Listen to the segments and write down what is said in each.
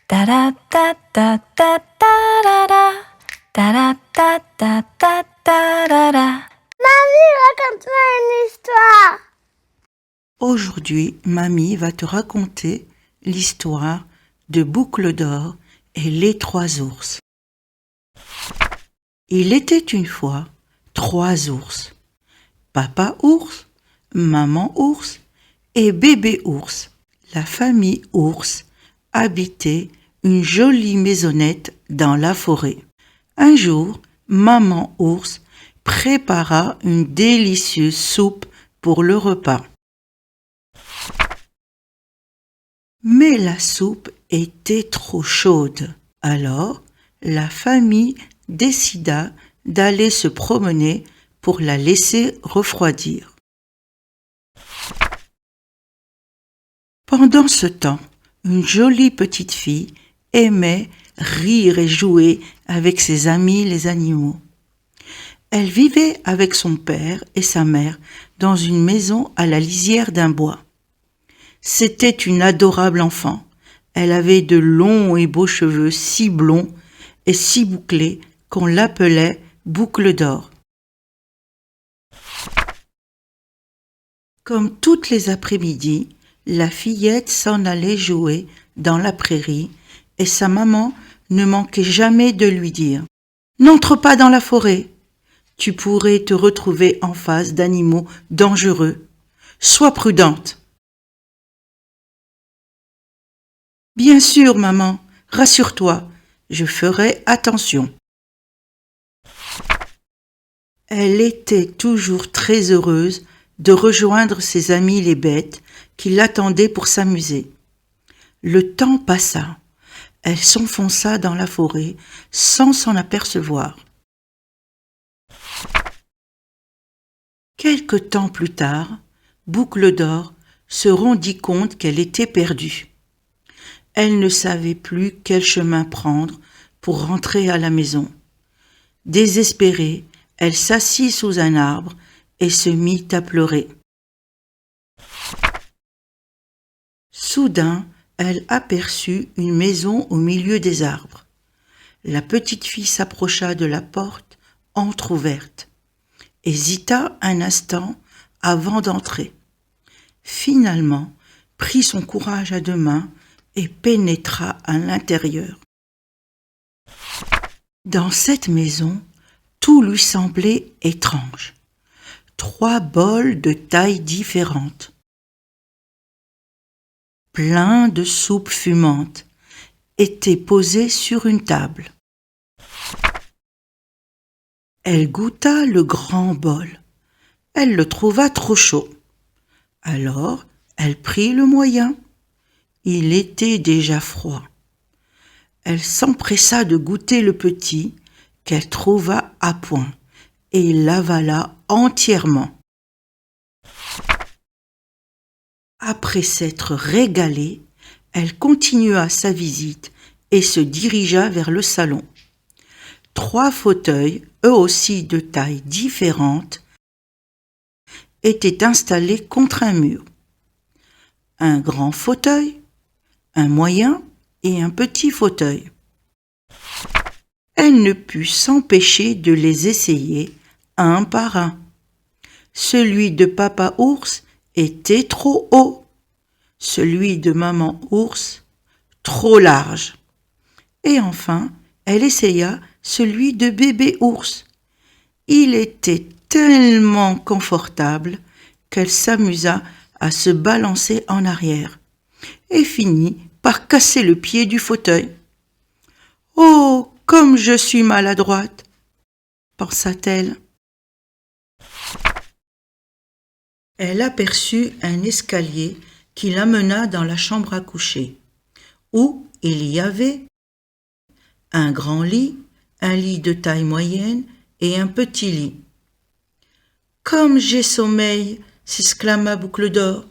Ta-ra-ta-ta-ta-ta-ra-ra. Ta-ra-ta-ta-ta-ta-ra-ra. Mamie, raconte-moi une histoire. Aujourd'hui, Mamie va te raconter l'histoire de Boucle d'Or et les 3 ours. Il était une fois 3 ours. Papa ours, maman ours et bébé ours. La famille ours habitait une jolie maisonnette dans la forêt. Un jour, maman ours prépara une délicieuse soupe pour le repas. Mais la soupe était trop chaude. Alors, la famille décida d'aller se promener pour la laisser refroidir. Pendant ce temps, une jolie petite fille aimait rire et jouer avec ses amis les animaux. Elle vivait avec son père et sa mère dans une maison à la lisière d'un bois. C'était une adorable enfant. Elle avait de longs et beaux cheveux si blonds et si bouclés qu'on l'appelait Boucle d'Or. Comme toutes les après-midi, la fillette s'en allait jouer dans la prairie et sa maman ne manquait jamais de lui dire « N'entre pas dans la forêt, tu pourrais te retrouver en face d'animaux dangereux. Sois prudente. » « Bien sûr, maman, rassure-toi, je ferai attention. » Elle était toujours très heureuse de rejoindre ses amis les bêtes qui l'attendaient pour s'amuser. Le temps passa. Elle s'enfonça dans la forêt sans s'en apercevoir. Quelque temps plus tard, Boucle d'Or se rendit compte qu'elle était perdue. Elle ne savait plus quel chemin prendre pour rentrer à la maison. Désespérée, elle s'assit sous un arbre et se mit à pleurer. Soudain, elle aperçut une maison au milieu des arbres. La petite fille s'approcha de la porte entr'ouverte, hésita un instant avant d'entrer. Finalement, prit son courage à 2 mains et pénétra à l'intérieur. Dans cette maison, tout lui semblait étrange. 3 bols de tailles différentes, pleins de soupe fumante, étaient posés sur une table. Elle goûta le grand bol. Elle le trouva trop chaud. Alors, elle prit le moyen. Il était déjà froid. Elle s'empressa de goûter le petit qu'elle trouva à point et l'avala entièrement. Après s'être régalée, elle continua sa visite et se dirigea vers le salon. 3 fauteuils, eux aussi de tailles différentes, étaient installés contre un mur. Un grand fauteuil, un moyen et un petit fauteuil. Elle ne put s'empêcher de les essayer un par un. Celui de papa ours était trop haut, celui de maman ours trop large. Et enfin, elle essaya celui de bébé ours. Il était tellement confortable qu'elle s'amusa à se balancer en arrière et finit par casser le pied du fauteuil. « Oh, comme je suis maladroite !» pensa-t-elle. Elle aperçut un escalier qui l'amena dans la chambre à coucher, où il y avait un grand lit, un lit de taille moyenne et un petit lit. « Comme j'ai sommeil !» s'exclama Boucle d'Or.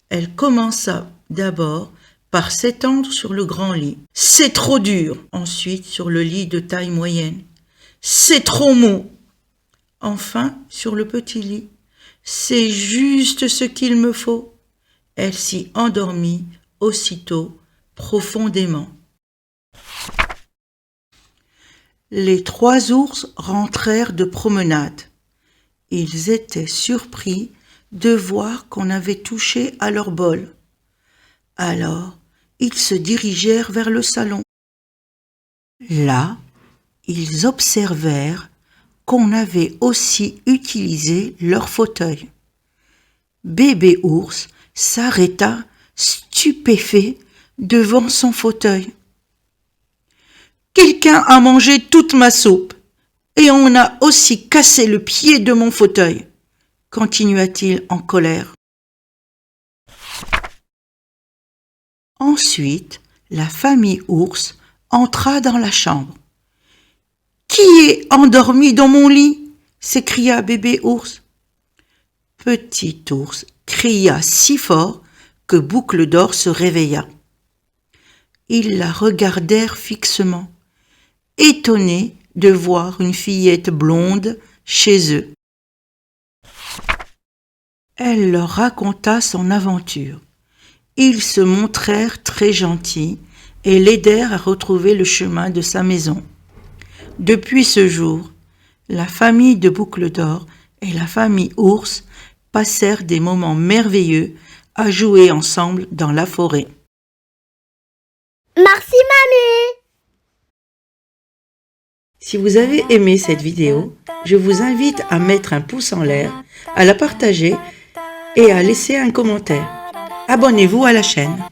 Elle commença d'abord par s'étendre sur le grand lit. « C'est trop dur !» Ensuite sur le lit de taille moyenne. « C'est trop mou !» Enfin sur le petit lit. « C'est juste ce qu'il me faut !» Elle s'y endormit aussitôt profondément. Les 3 ours rentrèrent de promenade. Ils étaient surpris de voir qu'on avait touché à leur bol. Alors, ils se dirigèrent vers le salon. Là, ils observèrent qu'on avait aussi utilisé leur fauteuil. Bébé ours s'arrêta stupéfait devant son fauteuil. « Quelqu'un a mangé toute ma soupe et on a aussi cassé le pied de mon fauteuil », continua-t-il en colère. Ensuite, la famille ours entra dans la chambre. « Qui est endormi dans mon lit ?» s'écria bébé ours. Petit ours cria si fort que Boucle d'Or se réveilla. Ils la regardèrent fixement, étonnés de voir une fillette blonde chez eux. Elle leur raconta son aventure. Ils se montrèrent très gentils et l'aidèrent à retrouver le chemin de sa maison. Depuis ce jour, la famille de Boucle d'Or et la famille ours passèrent des moments merveilleux à jouer ensemble dans la forêt. Merci, mamie. Si vous avez aimé cette vidéo, je vous invite à mettre un pouce en l'air, à la partager et à laisser un commentaire. Abonnez-vous à la chaîne.